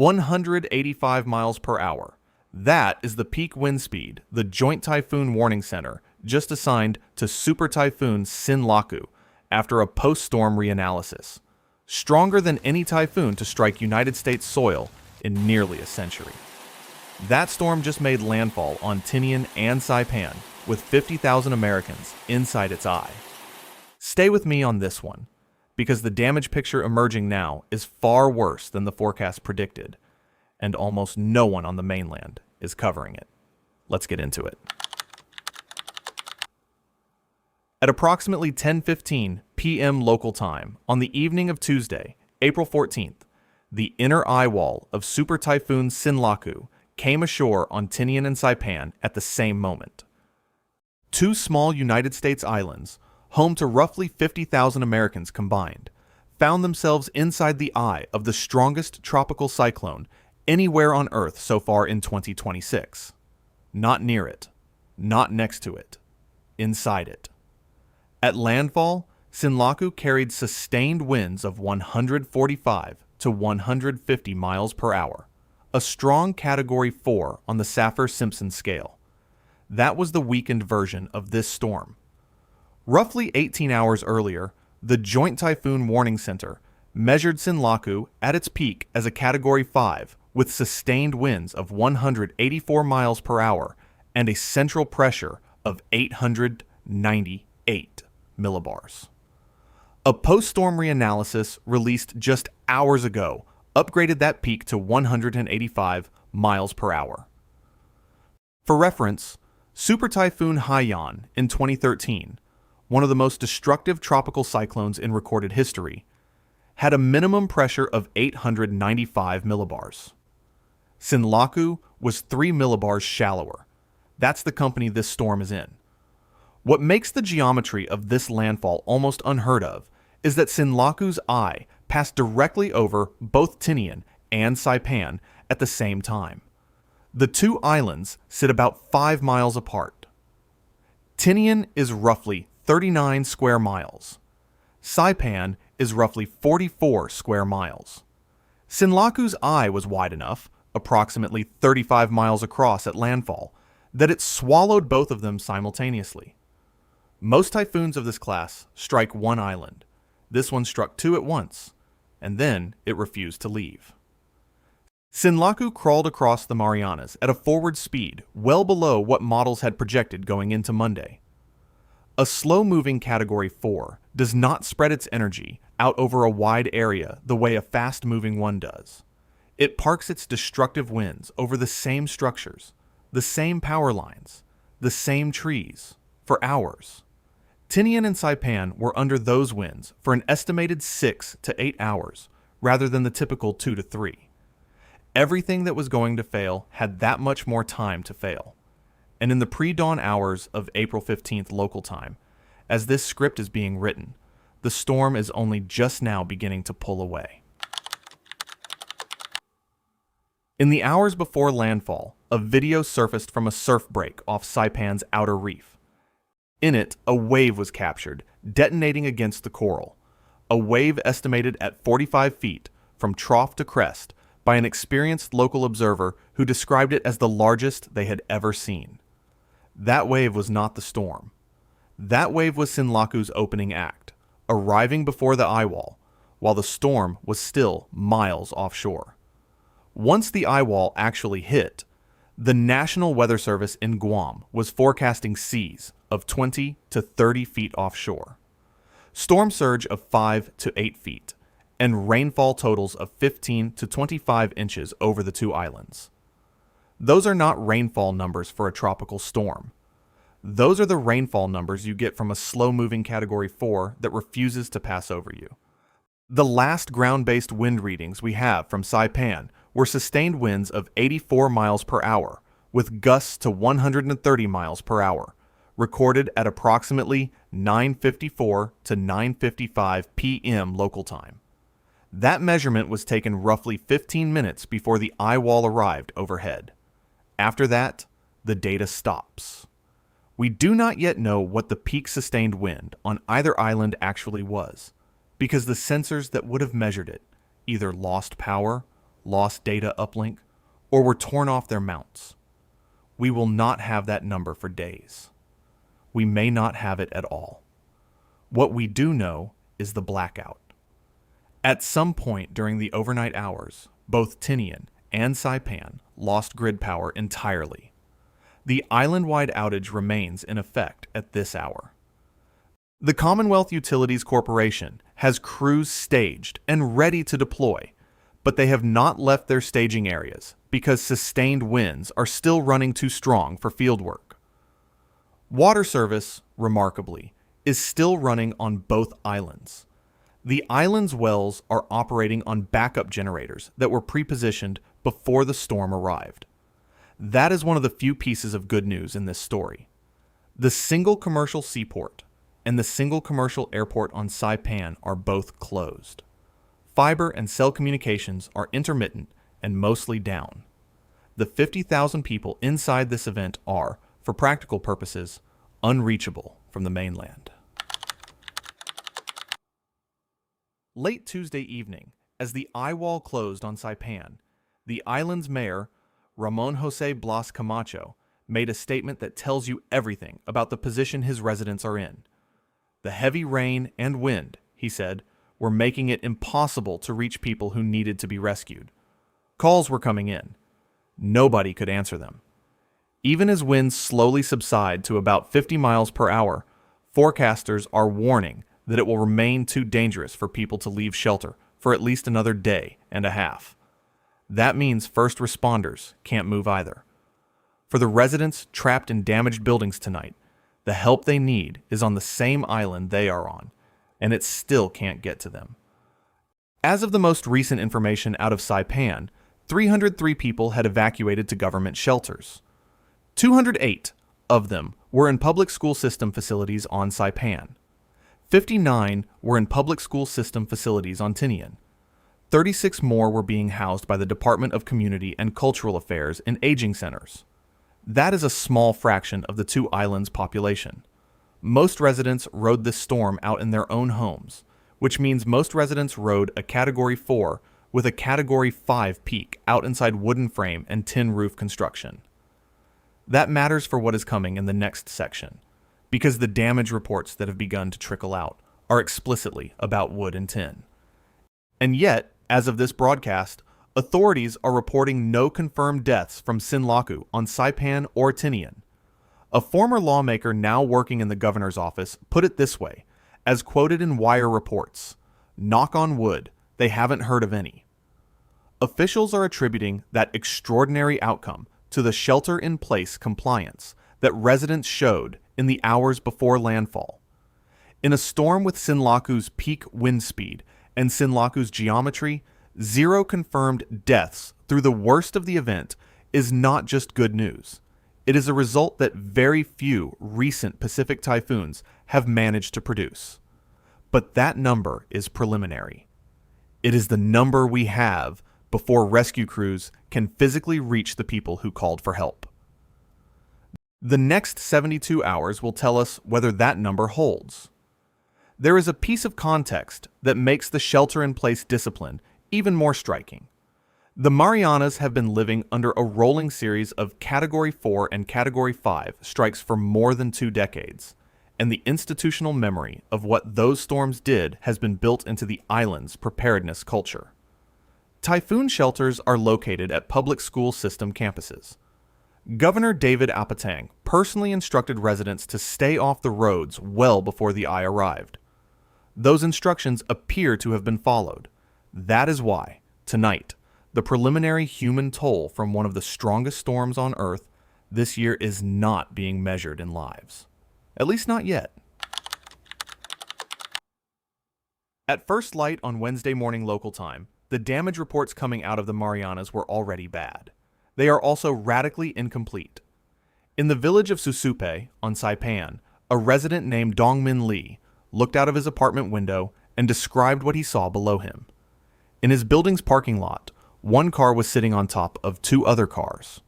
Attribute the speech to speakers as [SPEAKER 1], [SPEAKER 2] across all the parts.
[SPEAKER 1] 185 miles per hour. That is the peak wind speed the Joint Typhoon Warning Center just assigned to Super Typhoon Sinlaku after a post-storm reanalysis. Stronger than any typhoon to strike United States soil in nearly a century. That storm just made landfall on Tinian and Saipan, with 50,000 Americans inside its eye. Stay with me on this one, because the damage picture emerging now is far worse than the forecast predicted, and almost no one on the mainland is covering it. Let's get into it. At approximately 10:15 p.m. local time on the evening of Tuesday, April 14th, the inner eye wall of Super Typhoon Sinlaku came ashore on Tinian and Saipan at the same moment. Two small United States islands, home to roughly 50,000 Americans combined, found themselves inside the eye of the strongest tropical cyclone anywhere on Earth so far in 2026. Not near it, not next to it, inside it. At landfall, Sinlaku carried sustained winds of 145 to 150 miles per hour, a strong Category 4 on the Saffir-Simpson scale. That was the weakened version of this storm. Roughly 18 hours earlier, the Joint Typhoon Warning Center measured Sinlaku at its peak as a Category 5 with sustained winds of 184 miles per hour and a central pressure of 898 millibars. A post-storm reanalysis released just hours ago upgraded that peak to 185 miles per hour. For reference, Super Typhoon Haiyan in 2013, one of the most destructive tropical cyclones in recorded history, had a minimum pressure of 895 millibars. Sinlaku was 3 millibars shallower. That's the company this storm is in. What makes the geometry of this landfall almost unheard of is that Sinlaku's eye passed directly over both Tinian and Saipan at the same time. The two islands sit about 5 miles apart. Tinian is roughly 39 square miles. Saipan is roughly 44 square miles. Sinlaku's eye was wide enough, approximately 35 miles across at landfall, that it swallowed both of them simultaneously. Most typhoons of this class strike one island. This one struck two at once, and then it refused to leave. Sinlaku crawled across the Marianas at a forward speed well below what models had projected going into Monday. A slow-moving Category 4 does not spread its energy out over a wide area the way a fast-moving one does. It parks its destructive winds over the same structures, the same power lines, the same trees, for hours. Tinian and Saipan were under those winds for an estimated 6 to 8 hours, rather than the typical 2 to 3. Everything that was going to fail had that much more time to fail. And in the pre-dawn hours of April 15th local time, as this script is being written, the storm is only just now beginning to pull away. In the hours before landfall, a video surfaced from a surf break off Saipan's outer reef. In it, a wave was captured, detonating against the coral. A wave estimated at 45 feet, from trough to crest, by an experienced local observer who described it as the largest they had ever seen. That wave was not the storm. That wave was Sinlaku's opening act, arriving before the eye wall, while the storm was still miles offshore. Once the eye wall actually hit, the National Weather Service in Guam was forecasting seas of 20 to 30 feet offshore, storm surge of 5 to 8 feet, and rainfall totals of 15 to 25 inches over the two islands. Those are not rainfall numbers for a tropical storm. Those are the rainfall numbers you get from a slow-moving Category 4 that refuses to pass over you. The last ground-based wind readings we have from Saipan were sustained winds of 84 miles per hour, with gusts to 130 miles per hour, recorded at approximately 9:54 to 9:55 p.m. local time. That measurement was taken roughly 15 minutes before the eye wall arrived overhead. After that, the data stops. We do not yet know what the peak sustained wind on either island actually was, because the sensors that would have measured it either lost power lost data uplink, or were torn off their mounts. We will not have that number for days. We may not have it at all. What we do know is the blackout. At some point during the overnight hours, both Tinian and Saipan lost grid power entirely. The island-wide outage remains in effect at this hour. The Commonwealth Utilities Corporation has crews staged and ready to deploy, but they have not left their staging areas because sustained winds are still running too strong for fieldwork. Water service, remarkably, is still running on both islands. The island's wells are operating on backup generators that were pre-positioned before the storm arrived. That is one of the few pieces of good news in this story. The single commercial seaport and the single commercial airport on Saipan are both closed. Fiber and cell communications are intermittent and mostly down. The 50,000 people inside this event are, for practical purposes, unreachable from the mainland. Late Tuesday evening, as the eye wall closed on Saipan, the island's mayor, Ramon Jose Blas Camacho, made a statement that tells you everything about the position his residents are in. The heavy rain and wind, he said, were making it impossible to reach people who needed to be rescued. Calls were coming in. Nobody could answer them. Even as winds slowly subside to about 50 miles per hour, forecasters are warning that it will remain too dangerous for people to leave shelter for at least another day and a half. That means first responders can't move either. For the residents trapped in damaged buildings tonight, the help they need is on the same island they are on, and it still can't get to them. As of the most recent information out of Saipan, 303 people had evacuated to government shelters. 208 of them were in public school system facilities on Saipan. 59 were in public school system facilities on Tinian. 36 more were being housed by the Department of Community and Cultural Affairs in aging centers. That is a small fraction of the two islands' population. Most residents rode this storm out in their own homes, which means most residents rode a Category 4 with a Category 5 peak out inside wooden frame and tin roof construction. That matters for what is coming in the next section, because the damage reports that have begun to trickle out are explicitly about wood and tin. And yet, as of this broadcast, authorities are reporting no confirmed deaths from Sinlaku on Saipan or Tinian. A former lawmaker now working in the governor's office put it this way, as quoted in Wire reports, "Knock on wood, they haven't heard of any." Officials are attributing that extraordinary outcome to the shelter-in-place compliance that residents showed in the hours before landfall. In a storm with Sinlaku's peak wind speed and Sinlaku's geometry, 0 confirmed deaths through the worst of the event is not just good news. It is a result that very few recent Pacific typhoons have managed to produce. But that number is preliminary. It is the number we have before rescue crews can physically reach the people who called for help. The next 72 hours will tell us whether that number holds. There is a piece of context that makes the shelter-in-place discipline even more striking. The Marianas have been living under a rolling series of Category 4 and Category 5 strikes for more than 2 decades, and the institutional memory of what those storms did has been built into the island's preparedness culture. Typhoon shelters are located at public school system campuses. Governor David Apatang personally instructed residents to stay off the roads well before the eye arrived. Those instructions appear to have been followed. That is why, tonight, the preliminary human toll from one of the strongest storms on Earth this year is not being measured in lives. At least not yet. At first light on Wednesday morning local time, the damage reports coming out of the Marianas were already bad. They are also radically incomplete. In the village of Susupe, on Saipan, a resident named Dongmin Lee looked out of his apartment window and described what he saw below him. In his building's parking lot, one car was sitting on top of 2 other cars.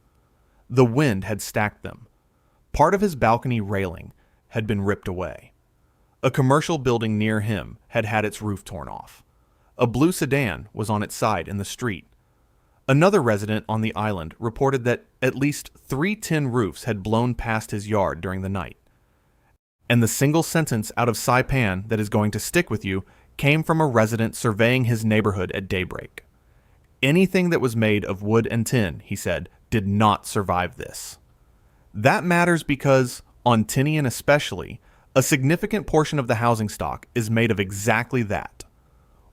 [SPEAKER 1] The wind had stacked them. Part of his balcony railing had been ripped away. A commercial building near him had had its roof torn off. A blue sedan was on its side in the street. Another resident on the island reported that at least 3 tin roofs had blown past his yard during the night. And the single sentence out of Saipan that is going to stick with you came from a resident surveying his neighborhood at daybreak. Anything that was made of wood and tin, he said, did not survive this. That matters because, on Tinian especially, a significant portion of the housing stock is made of exactly that: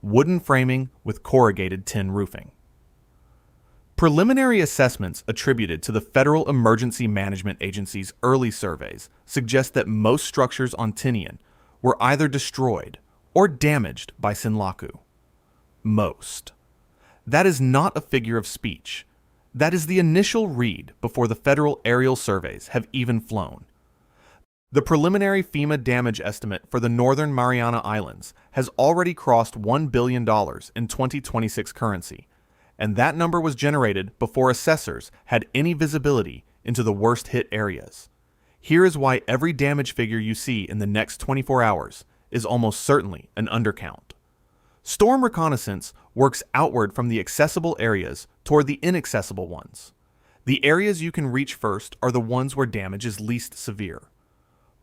[SPEAKER 1] wooden framing with corrugated tin roofing. Preliminary assessments attributed to the Federal Emergency Management Agency's early surveys suggest that most structures on Tinian were either destroyed or damaged by Sinlaku. Most. That is not a figure of speech. That is the initial read before the federal aerial surveys have even flown. The preliminary FEMA damage estimate for the Northern Mariana Islands has already crossed $1 billion in 2026 currency, and that number was generated before assessors had any visibility into the worst hit areas. Here is why every damage figure you see in the next 24 hours is almost certainly an undercount. Storm reconnaissance works outward from the accessible areas toward the inaccessible ones. The areas you can reach first are the ones where damage is least severe.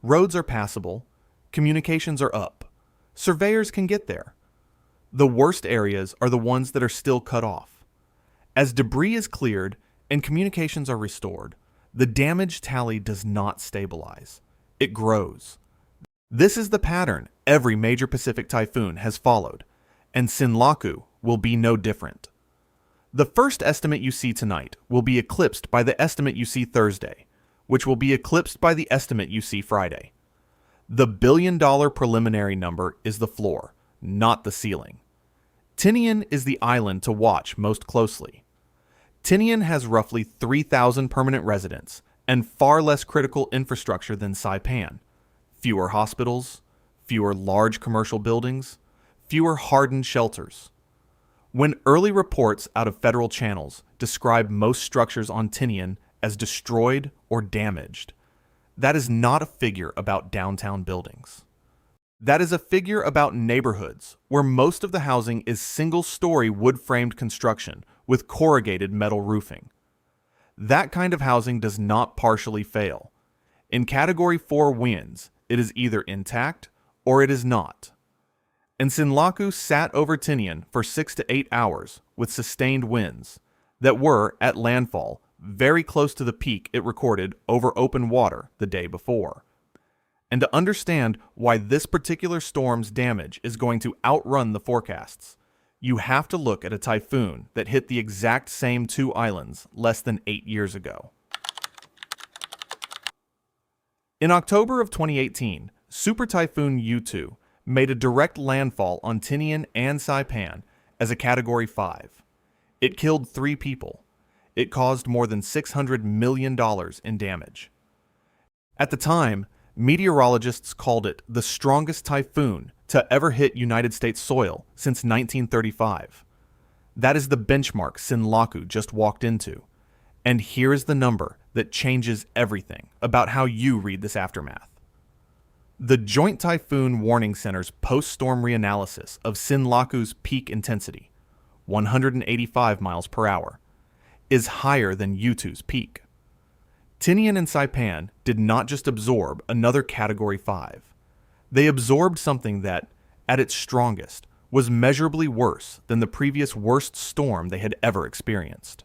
[SPEAKER 1] Roads are passable, communications are up. Surveyors can get there. The worst areas are the ones that are still cut off. As debris is cleared and communications are restored, the damage tally does not stabilize. It grows. This is the pattern every major Pacific typhoon has followed, and Sinlaku will be no different. The first estimate you see tonight will be eclipsed by the estimate you see Thursday, which will be eclipsed by the estimate you see Friday. The billion-dollar preliminary number is the floor, not the ceiling. Tinian is the island to watch most closely. Tinian has roughly 3,000 permanent residents and far less critical infrastructure than Saipan. Fewer hospitals, fewer large commercial buildings, fewer hardened shelters. When early reports out of federal channels describe most structures on Tinian as destroyed or damaged, that is not a figure about downtown buildings. That is a figure about neighborhoods where most of the housing is single-story wood-framed construction with corrugated metal roofing. That kind of housing does not partially fail. In Category 4 winds, it is either intact or it is not. And Sinlaku sat over Tinian for 6 to 8 hours with sustained winds that were, at landfall, very close to the peak it recorded over open water the day before. And to understand why this particular storm's damage is going to outrun the forecasts, you have to look at a typhoon that hit the exact same 2 islands less than 8 years ago. In October of 2018, Super Typhoon Yutu made a direct landfall on Tinian and Saipan as a Category 5. It killed 3 people. It caused more than $600 million in damage. At the time, meteorologists called it the strongest typhoon to ever hit United States soil since 1935. That is the benchmark Sinlaku just walked into. And here is the number that changes everything about how you read this aftermath. The Joint Typhoon Warning Center's post-storm reanalysis of Sinlaku's peak intensity, 185 miles per hour, is higher than Yutu's peak. Tinian and Saipan did not just absorb another Category 5. They absorbed something that, at its strongest, was measurably worse than the previous worst storm they had ever experienced.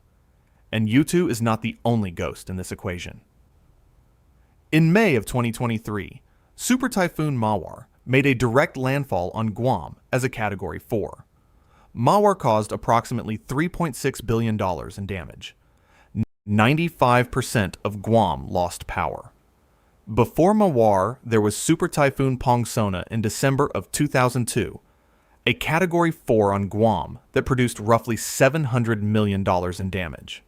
[SPEAKER 1] And Yutu is not the only ghost in this equation. In May of 2023, Super Typhoon Mawar made a direct landfall on Guam as a Category 4. Mawar caused approximately $3.6 billion in damage. 95% of Guam lost power. Before Mawar, there was Super Typhoon Pongsona in December of 2002, a Category 4 on Guam that produced roughly $700 million in damage.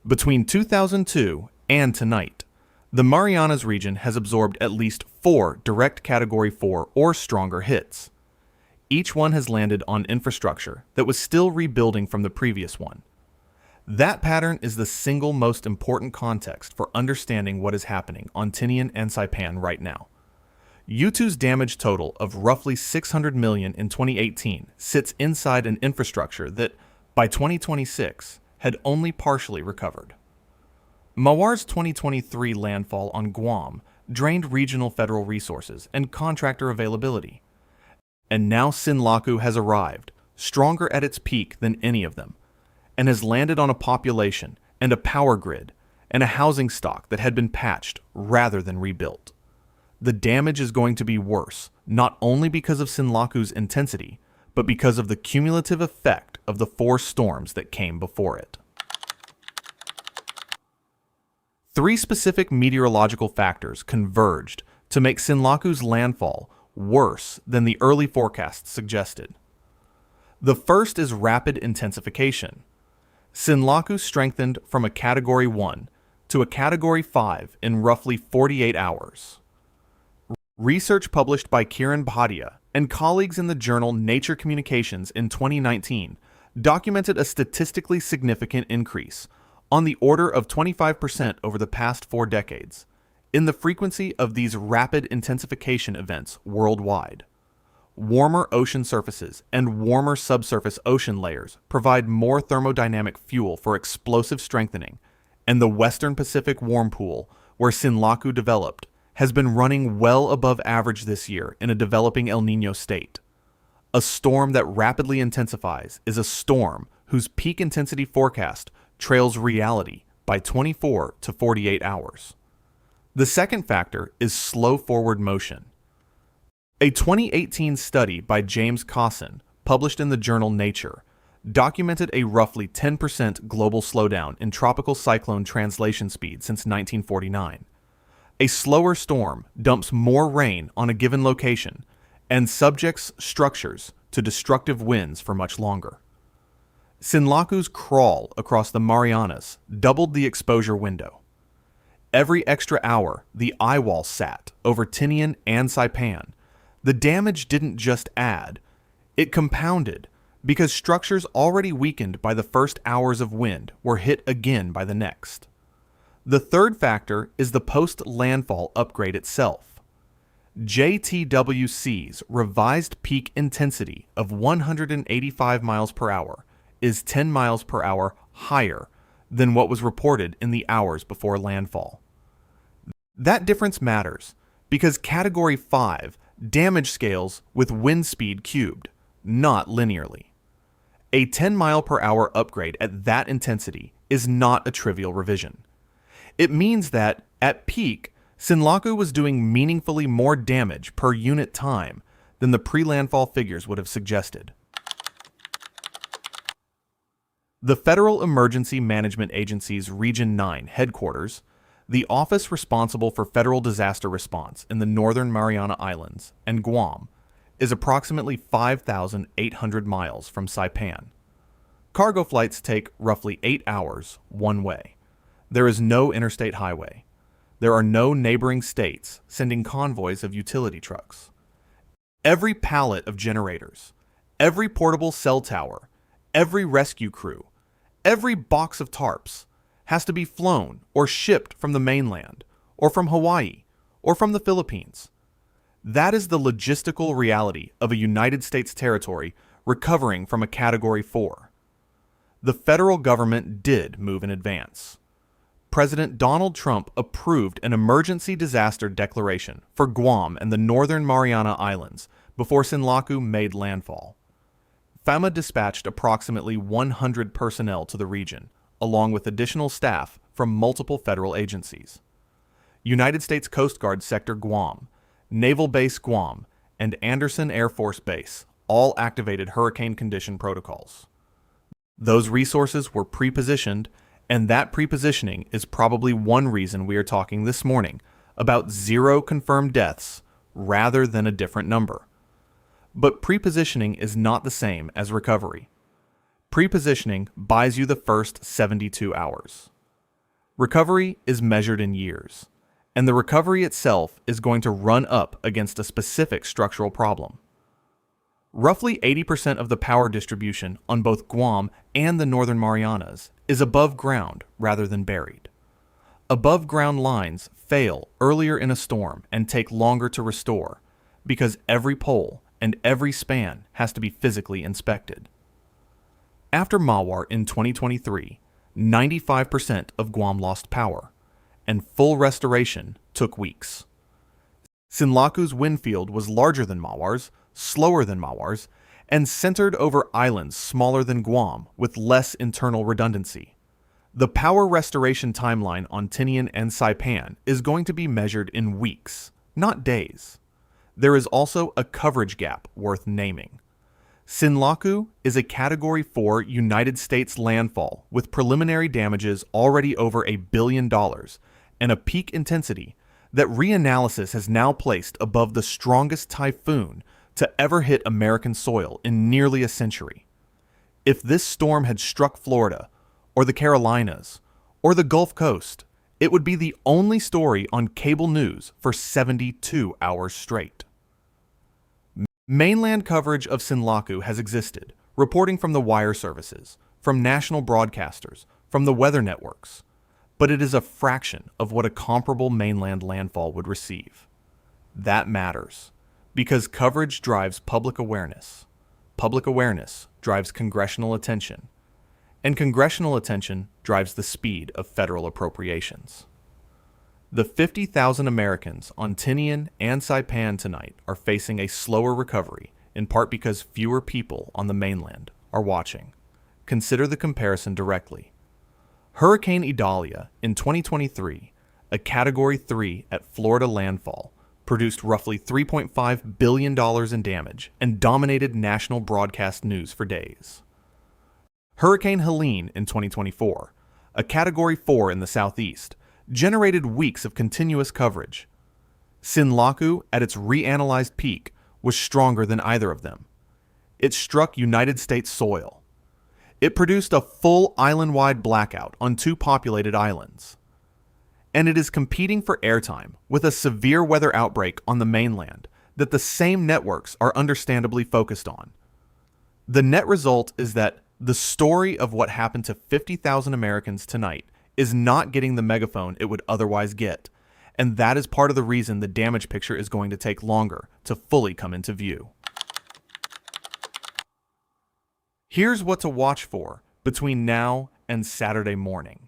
[SPEAKER 1] Between 2002 and tonight, the Marianas region has absorbed at least 4 direct Category 4 or stronger hits. Each one has landed on infrastructure that was still rebuilding from the previous one. That pattern is the single most important context for understanding what is happening on Tinian and Saipan right now. Yutu's damage total of roughly $600 million in 2018 sits inside an infrastructure that, by 2026, had only partially recovered. Mawar's 2023 landfall on Guam drained regional federal resources and contractor availability. And now Sinlaku has arrived, stronger at its peak than any of them, and has landed on a population and a power grid and a housing stock that had been patched rather than rebuilt. The damage is going to be worse, not only because of Sinlaku's intensity, but because of the cumulative effect of the 4 storms that came before it. 3 specific meteorological factors converged to make Sinlaku's landfall worse than the early forecasts suggested. The first is rapid intensification. Sinlaku strengthened from a Category 1 to a Category 5 in roughly 48 hours. Research published by Kiran Bhatia and colleagues in the journal Nature Communications in 2019 documented a statistically significant increase, on the order of 25% over the past 4 decades, in the frequency of these rapid intensification events worldwide. Warmer ocean surfaces and warmer subsurface ocean layers provide more thermodynamic fuel for explosive strengthening, and the Western Pacific warm pool, where Sinlaku developed, has been running well above average this year in a developing El Niño state. A storm that rapidly intensifies is a storm whose peak intensity forecast trails reality by 24 to 48 hours. The second factor is slow forward motion. A 2018 study by James Cosson, published in the journal Nature, documented a roughly 10% global slowdown in tropical cyclone translation speed since 1949. A slower storm dumps more rain on a given location and subjects structures to destructive winds for much longer. Sinlaku's crawl across the Marianas doubled the exposure window. Every extra hour the eye wall sat over Tinian and Saipan, the damage didn't just add, it compounded, because structures already weakened by the first hours of wind were hit again by the next. The third factor is the post-landfall upgrade itself. JTWC's revised peak intensity of 185 miles per hour is 10 miles per hour higher than what was reported in the hours before landfall. That difference matters because Category 5 damage scales with wind speed cubed, not linearly. A 10 mile per hour upgrade at that intensity is not a trivial revision. It means that, at peak, Sinlaku was doing meaningfully more damage per unit time than the pre-landfall figures would have suggested. The Federal Emergency Management Agency's Region 9 headquarters, the office responsible for federal disaster response in the Northern Mariana Islands and Guam, is approximately 5,800 miles from Saipan. Cargo flights take roughly 8 hours one way. There is no interstate highway. There are no neighboring states sending convoys of utility trucks. Every pallet of generators, every portable cell tower, every rescue crew, every box of tarps has to be flown or shipped from the mainland, or from Hawaii, or from the Philippines. That is the logistical reality of a United States territory recovering from a Category 4. The federal government did move in advance. President Donald Trump approved an emergency disaster declaration for Guam and the Northern Mariana Islands before Sinlaku made landfall. FEMA dispatched approximately 100 personnel to the region, along with additional staff from multiple federal agencies. United States Coast Guard Sector Guam, Naval Base Guam, and Andersen Air Force Base all activated hurricane condition protocols. Those resources were pre-positioned, and that pre-positioning is probably one reason we are talking this morning about 0 confirmed deaths rather than a different number. But pre-positioning is not the same as recovery. Pre-positioning buys you the first 72 hours. Recovery is measured in years, and the recovery itself is going to run up against a specific structural problem. Roughly 80% of the power distribution on both Guam and the Northern Marianas is above ground rather than buried. Above ground lines fail earlier in a storm and take longer to restore because every pole and every span has to be physically inspected. After Mawar in 2023, 95% of Guam lost power, and full restoration took weeks. Sinlaku's wind field was larger than Mawar's, slower than Mawar's, and centered over islands smaller than Guam with less internal redundancy. The power restoration timeline on Tinian and Saipan is going to be measured in weeks, not days. There is also a coverage gap worth naming. Sinlaku is a Category 4 United States landfall with preliminary damages already over $1 billion and a peak intensity that reanalysis has now placed above the strongest typhoon to ever hit American soil in nearly a century. If this storm had struck Florida, or the Carolinas, or the Gulf Coast, it would be the only story on cable news for 72 hours straight. Mainland coverage of Sinlaku has existed, reporting from the wire services, from national broadcasters, from the weather networks, but it is a fraction of what a comparable mainland landfall would receive. That matters, because coverage drives public awareness. Public awareness drives congressional attention, and congressional attention drives the speed of federal appropriations. The 50,000 Americans on Tinian and Saipan tonight are facing a slower recovery, in part because fewer people on the mainland are watching. Consider the comparison directly. Hurricane Idalia in 2023, a Category 3 at Florida landfall, produced roughly $3.5 billion in damage and dominated national broadcast news for days. Hurricane Helene in 2024, a Category 4 in the southeast, generated weeks of continuous coverage. Sinlaku, at its reanalyzed peak, was stronger than either of them. It struck United States soil. It produced a full island-wide blackout on 2 populated islands. And it is competing for airtime with a severe weather outbreak on the mainland that the same networks are understandably focused on. The net result is that the story of what happened to 50,000 Americans tonight is not getting the megaphone it would otherwise get, and that is part of the reason the damage picture is going to take longer to fully come into view. Here's what to watch for between now and Saturday morning.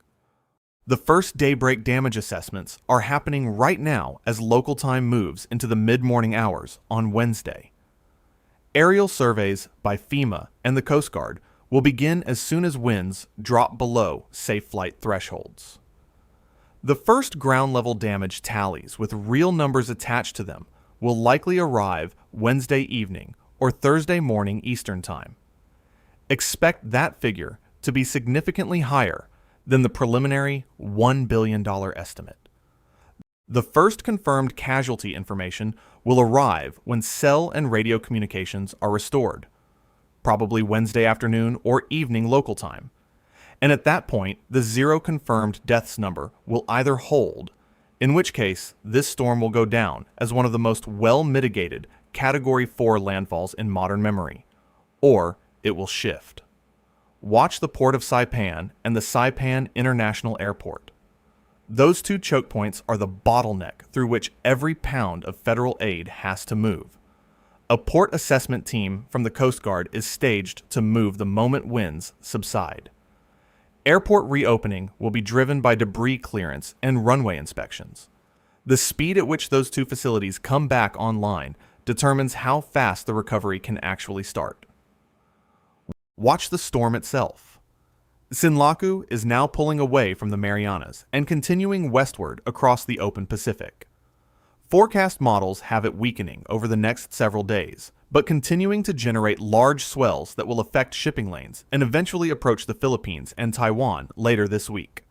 [SPEAKER 1] The first daybreak damage assessments are happening right now as local time moves into the mid-morning hours on Wednesday. Aerial surveys by FEMA and the Coast Guard will begin as soon as winds drop below safe flight thresholds. The first ground-level damage tallies with real numbers attached to them will likely arrive Wednesday evening or Thursday morning Eastern Time. Expect that figure to be significantly higher than the preliminary $1 billion estimate. The first confirmed casualty information will arrive when cell and radio communications are restored, probably Wednesday afternoon or evening local time. And at that point, the 0 confirmed deaths number will either hold, in which case this storm will go down as one of the most well-mitigated Category 4 landfalls in modern memory, or it will shift. Watch the port of Saipan and the Saipan International Airport. Those 2 choke points are the bottleneck through which every pound of federal aid has to move. A port assessment team from the Coast Guard is staged to move the moment winds subside. Airport reopening will be driven by debris clearance and runway inspections. The speed at which those 2 facilities come back online determines how fast the recovery can actually start. Watch the storm itself. Sinlaku is now pulling away from the Marianas and continuing westward across the open Pacific. Forecast models have it weakening over the next several days, but continuing to generate large swells that will affect shipping lanes and eventually approach the Philippines and Taiwan later this week.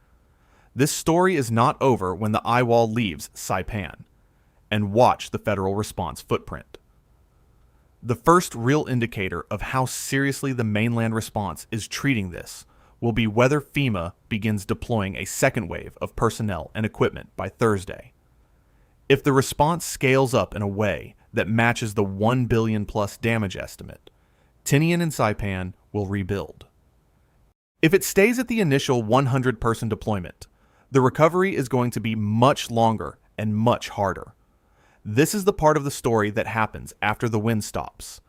[SPEAKER 1] This story is not over when the eyewall leaves Saipan. And watch the federal response footprint. The first real indicator of how seriously the mainland response is treating this will be whether FEMA begins deploying a second wave of personnel and equipment by Thursday. If the response scales up in a way that matches the $1 billion plus damage estimate, Tinian and Saipan will rebuild. If it stays at the initial 100-person deployment, the recovery is going to be much longer and much harder. This is the part of the story that happens after the wind stops,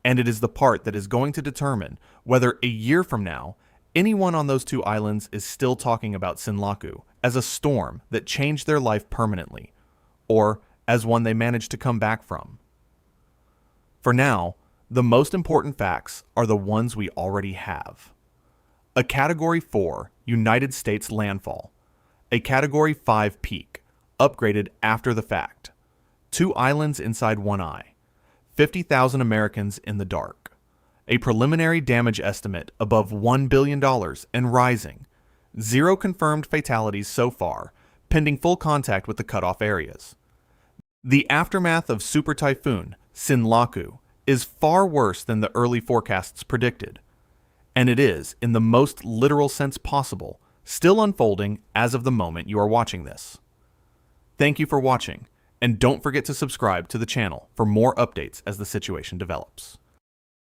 [SPEAKER 1] and it is the part that is going to determine whether a year from now, Anyone on those two islands is still talking about Sinlaku as a storm that changed their life permanently, or as one they managed to come back from. For now, the most important facts are the ones we already have. A Category 4 United States landfall, a Category 5 peak, upgraded after the fact, 2 islands inside one eye, 50,000 Americans in the dark, a preliminary damage estimate above $1 billion and rising, 0 confirmed fatalities so far, pending full contact with the cutoff areas. The aftermath of Super Typhoon Sinlaku is far worse than the early forecasts predicted, and it is, in the most literal sense possible, still unfolding as of the moment you are watching this. Thank you for watching, and don't forget to subscribe to the channel for more updates as the situation develops.